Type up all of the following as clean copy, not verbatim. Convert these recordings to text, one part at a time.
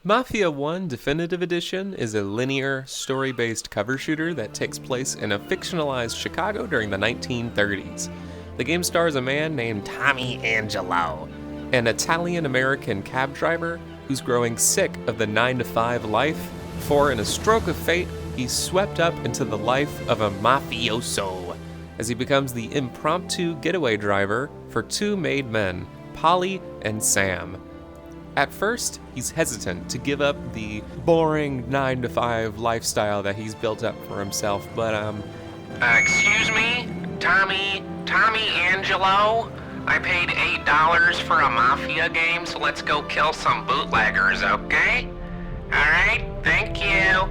Mafia 1 Definitive Edition is a linear, story-based cover shooter that takes place in a fictionalized Chicago during the 1930s. The game stars a man named Tommy Angelo, an Italian-American cab driver who's growing sick of the 9-to-5 life, for in a stroke of fate, he's swept up into the life of a mafioso, as he becomes the impromptu getaway driver for two made men, Polly and Sam. At first, he's hesitant to give up the boring 9-to-5 lifestyle that he's built up for himself, but Excuse me? Tommy Angelo? I paid $8 for a Mafia game, so let's go kill some bootleggers, okay? Alright, thank you.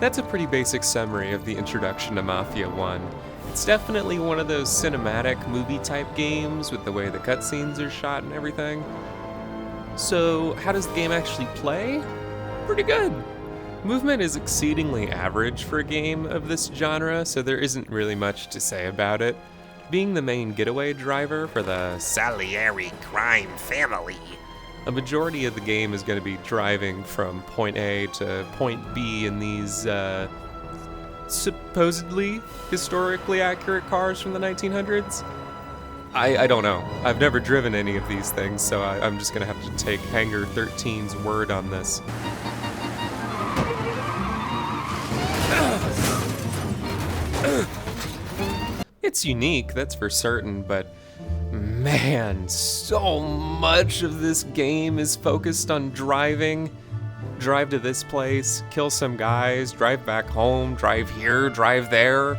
That's a pretty basic summary of the introduction to Mafia 1. It's definitely one of those cinematic movie-type games with the way the cutscenes are shot and everything. So, how does the game actually play? Pretty good. Movement is exceedingly average for a game of this genre, so there isn't really much to say about it. Being the main getaway driver for the Salieri crime family. a majority of the game is going to be driving from point A to point B in these supposedly historically accurate cars from the 1900s. I don't know. I've never driven any of these things, so I'm just going to have to take Hangar 13's word on this. It's unique, that's for certain, but man, so much of this game is focused on driving. Drive to this place, kill some guys, drive back home, drive here, drive there.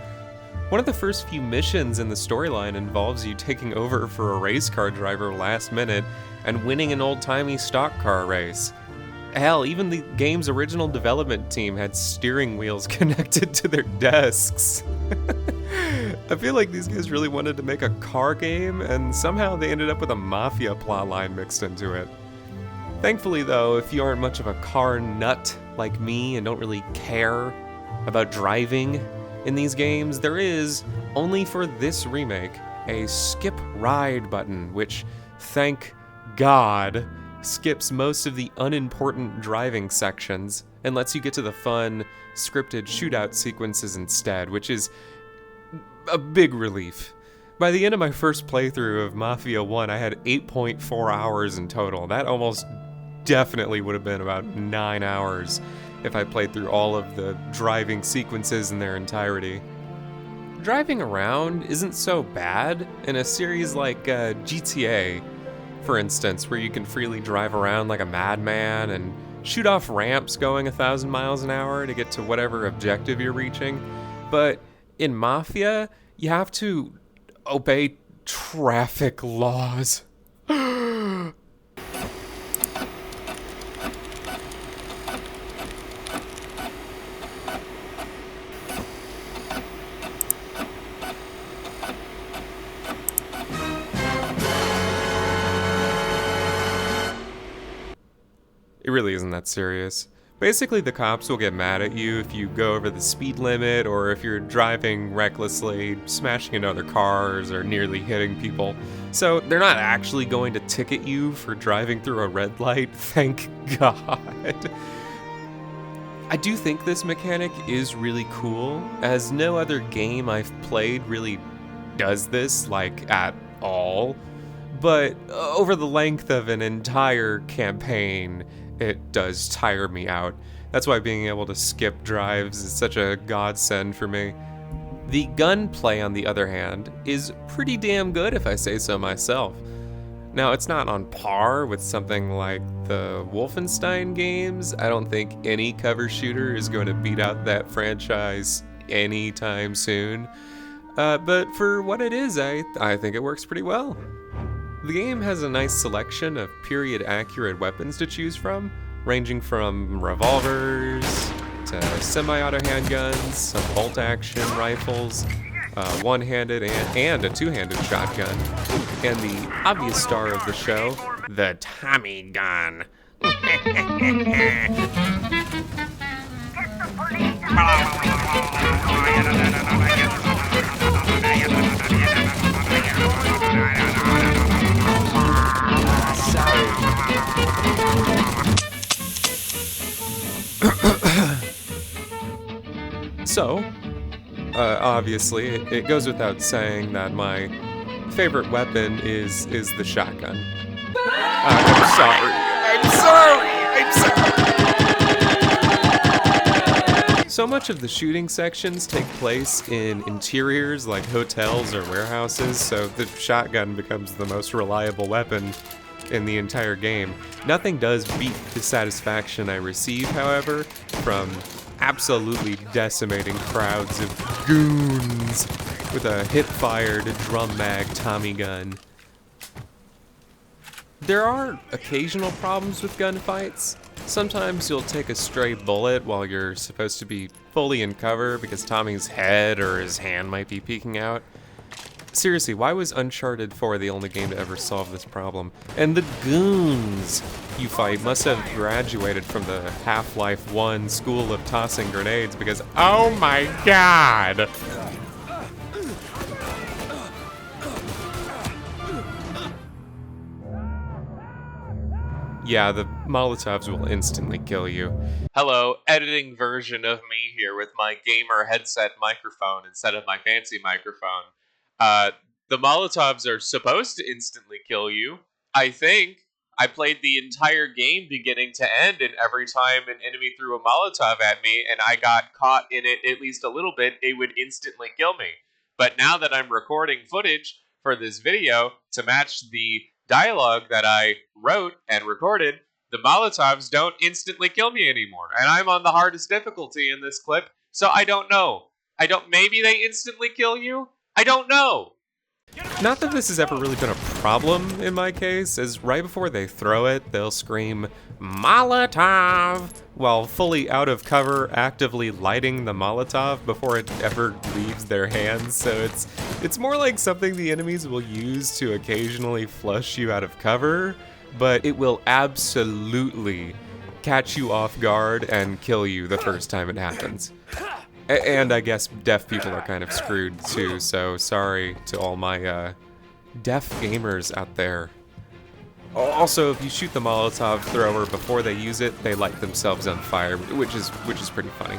One of the first few missions in the storyline involves you taking over for a race car driver last minute and winning an old-timey stock car race. Hell, even the game's original development team had steering wheels connected to their desks. I feel like these guys really wanted to make a car game, and somehow they ended up with a Mafia plotline mixed into it. Thankfully though, if you aren't much of a car nut like me and don't really care about driving in these games, there is, only for this remake, a skip ride button, which, thank God, skips most of the unimportant driving sections and lets you get to the fun, scripted shootout sequences instead, which is a big relief. By the end of my first playthrough of Mafia 1, I had 8.4 hours in total. That almost definitely would have been about 9 hours if I played through all of the driving sequences in their entirety. Driving around isn't so bad in a series like GTA, for instance, where you can freely drive around like a madman and shoot off ramps going 1,000 miles an hour to get to whatever objective you're reaching. But in Mafia, you have to obey traffic laws. It really isn't that serious. Basically, the cops will get mad at you if you go over the speed limit or if you're driving recklessly, smashing into other cars, or nearly hitting people. So they're not actually going to ticket you for driving through a red light, thank God. I do think this mechanic is really cool, as no other game I've played really does this, like, at all. But over the length of an entire campaign, it does tire me out. That's why being able to skip drives is such a godsend for me. The gunplay, on the other hand, is pretty damn good if I say so myself. Now, it's not on par with something like the Wolfenstein games. I don't think any cover shooter is going to beat out that franchise anytime soon. But for what it is, I think it works pretty well. The game has a nice selection of period-accurate weapons to choose from, ranging from revolvers to semi-auto handguns, some bolt-action rifles, one-handed and a two-handed shotgun, and the obvious star of the show, the Tommy gun. So, obviously, it goes without saying that my favorite weapon is the shotgun. I'm sorry. So much of the shooting sections take place in interiors like hotels or warehouses, so the shotgun becomes the most reliable weapon in the entire game. Nothing does beat the satisfaction I receive, however, from absolutely decimating crowds of goons with a hip-fired drum mag Tommy gun. There are occasional problems with gunfights. Sometimes you'll take a stray bullet while you're supposed to be fully in cover because Tommy's head or his hand might be peeking out. Seriously, why was Uncharted 4 the only game to ever solve this problem? And the goons you fight must have graduated from the Half-Life 1 school of tossing grenades because, oh my god! Yeah, the Molotovs will instantly kill you. Hello, editing version of me here with my gamer headset microphone instead of my fancy microphone. The Molotovs are supposed to instantly kill you. I think. I played the entire game beginning to end, and every time an enemy threw a Molotov at me and I got caught in it at least a little bit, it would instantly kill me. But now that I'm recording footage for this video to match the dialogue that I wrote and recorded, the Molotovs don't instantly kill me anymore. And I'm on the hardest difficulty in this clip, so I don't know. Maybe they instantly kill you? I don't know. Not that this has ever really been a problem in my case, as right before they throw it, they'll scream, Molotov, while fully out of cover, actively lighting the Molotov before it ever leaves their hands, so it's more like something the enemies will use to occasionally flush you out of cover, but it will absolutely catch you off guard and kill you the first time it happens. And I guess deaf people are kind of screwed too, so sorry to all my deaf gamers out there. Also, if you shoot the Molotov thrower before they use it, they light themselves on fire, which is pretty funny.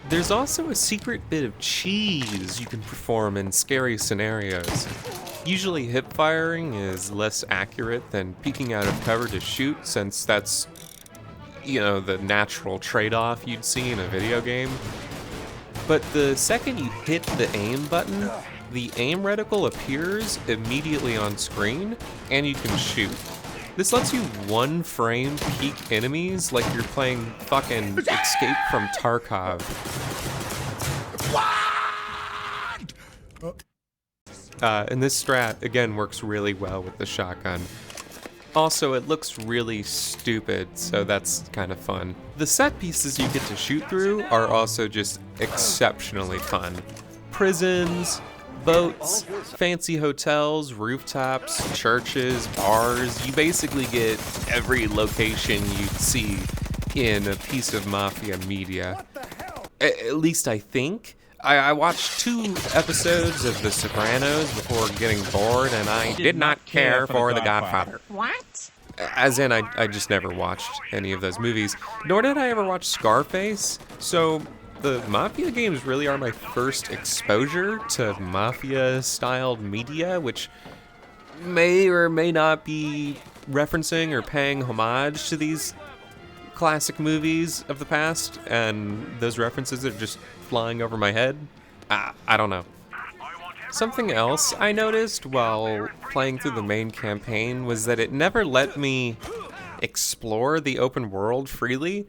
There's also a secret bit of cheese you can perform in scary scenarios. Usually hip firing is less accurate than peeking out of cover to shoot, since that's, you know, the natural trade-off you'd see in a video game. But the second you hit the aim button, the aim reticle appears immediately on screen, and you can shoot. This lets you one frame peek enemies like you're playing fucking Escape from Tarkov. And this strat, again, works really well with the shotgun. Also, it looks really stupid, so that's kind of fun. The set pieces you get to shoot through are also just exceptionally fun. Prisons, boats, fancy hotels, rooftops, churches, bars. You basically get every location you'd see in a piece of Mafia media. At least I think. I watched 2 episodes of The Sopranos before getting bored, and I did not care for The Godfather. What? As in, I just never watched any of those movies, nor did I ever watch Scarface, so the Mafia games really are my first exposure to Mafia-styled media, which may or may not be referencing or paying homage to these classic movies of the past, and those references are just flying over my head. I don't know. Something else I noticed while playing through the main campaign was that it never let me explore the open world freely.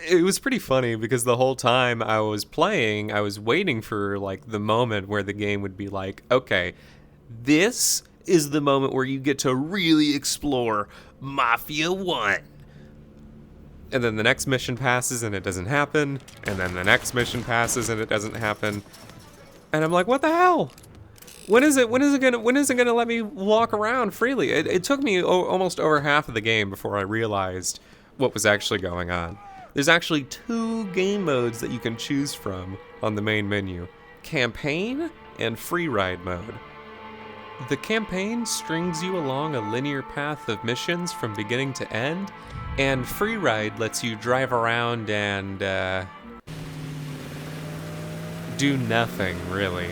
It was pretty funny because the whole time I was playing, I was waiting for like the moment where the game would be like, okay, this is the moment where you get to really explore Mafia 1. And then the next mission passes and it doesn't happen, and then the next mission passes and it doesn't happen. And I'm like, what the hell? When is it gonna let me walk around freely? It took me almost over half of the game before I realized what was actually going on. There's actually 2 game modes that you can choose from on the main menu: campaign and free ride mode. The campaign strings you along a linear path of missions from beginning to end, and free ride lets you drive around and do nothing, really.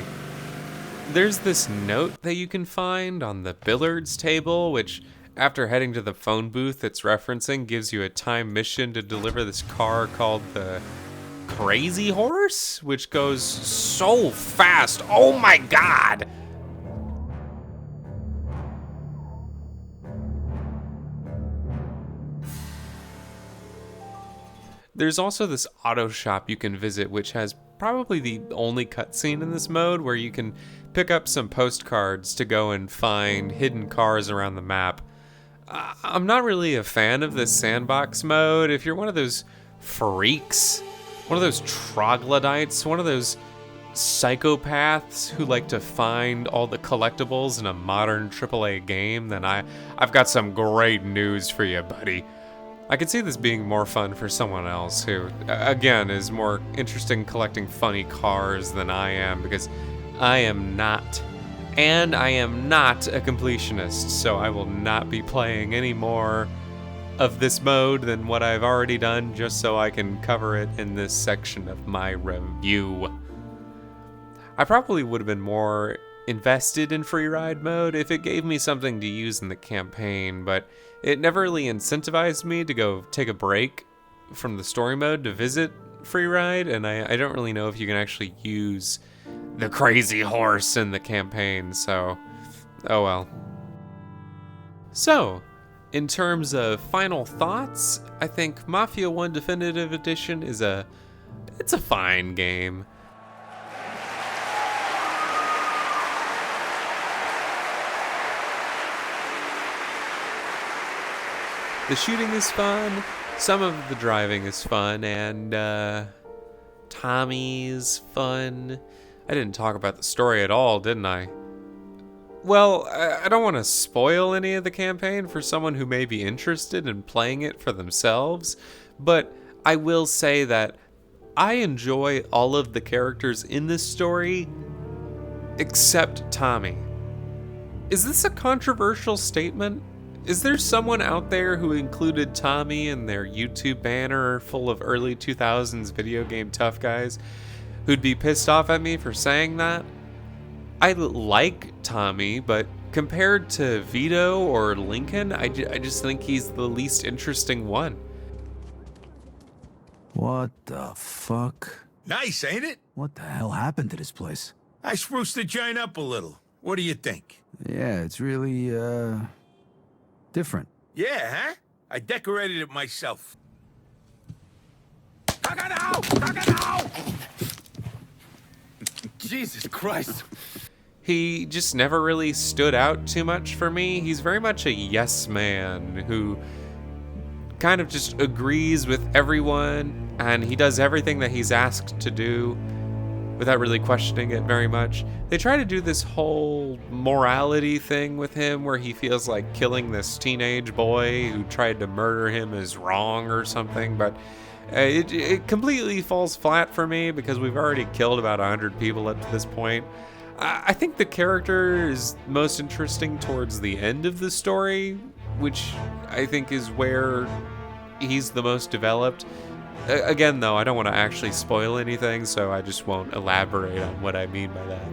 There's this note that you can find on the billiards table, which, after heading to the phone booth it's referencing, gives you a time mission to deliver this car called the Crazy Horse, which goes so fast. Oh my god! There's also this auto shop you can visit, which has probably the only cutscene in this mode, where you can pick up some postcards to go and find hidden cars around the map. I'm not really a fan of this sandbox mode. If you're one of those freaks, one of those troglodytes, one of those psychopaths who like to find all the collectibles in a modern AAA game, then I've got some great news for you, buddy. I could see this being more fun for someone else who, again, is more interested in collecting funny cars than I am, because I am not. And I am not a completionist, so I will not be playing any more of this mode than what I've already done, just so I can cover it in this section of my review. I probably would have been more invested in free ride mode if it gave me something to use in the campaign, but it never really incentivized me to go take a break from the story mode to visit free ride, and I don't really know if you can actually use the Crazy Horse in the campaign, so oh well. So, in terms of final thoughts, I think Mafia 1 Definitive Edition is it's a fine game. The shooting is fun, some of the driving is fun, and Tommy's fun. I didn't talk about the story at all, didn't I? Well, I don't want to spoil any of the campaign for someone who may be interested in playing it for themselves, but I will say that I enjoy all of the characters in this story except Tommy. Is this a controversial statement? Is there someone out there who included Tommy in their YouTube banner full of early 2000s video game tough guys who'd be pissed off at me for saying that? I like Tommy, but compared to Vito or Lincoln, I just think he's the least interesting one. What the fuck? Nice, ain't it? What the hell happened to this place? I spruced the joint up a little. What do you think? Yeah, it's really, different. Yeah, huh? I decorated it myself. Cock-a-dow! Jesus Christ. He just never really stood out too much for me. He's very much a yes man who kind of just agrees with everyone, and he does everything that he's asked to do without really questioning it very much. They try to do this whole morality thing with him where he feels like killing this teenage boy who tried to murder him is wrong or something, but it completely falls flat for me because we've already killed about 100 people up to this point. I think the character is most interesting towards the end of the story, which I think is where he's the most developed. Again, though, I don't want to actually spoil anything, so I just won't elaborate on what I mean by that.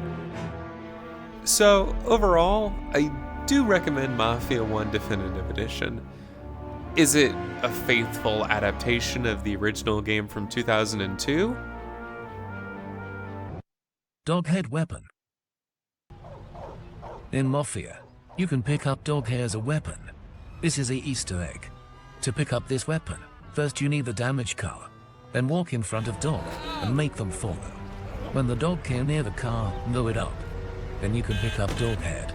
So, overall, I do recommend Mafia 1 Definitive Edition. Is it a faithful adaptation of the original game from 2002? Doghead weapon. In Mafia, you can pick up doghair as a weapon. This is a Easter egg. To pick up this weapon, first you need the damaged car, then walk in front of dog and make them follow. When the dog came near the car, blow it up. Then you can pick up doghead.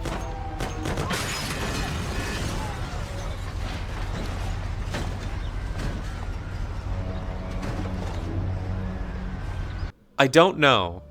I don't know.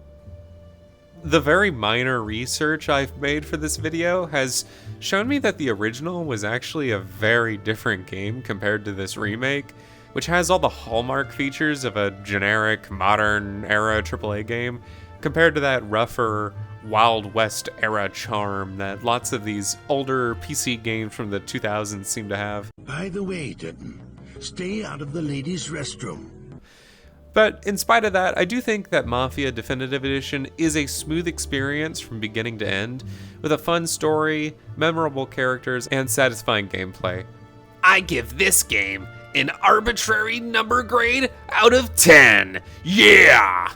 The very minor research I've made for this video has shown me that the original was actually a very different game compared to this remake, which has all the hallmark features of a generic, modern-era AAA game, compared to that rougher, Wild West era charm that lots of these older PC games from the 2000s seem to have. By the way, Denton, stay out of the ladies' restroom. But in spite of that, I do think that Mafia Definitive Edition is a smooth experience from beginning to end, with a fun story, memorable characters, and satisfying gameplay. I give this game an arbitrary number grade out of 10. Yeah!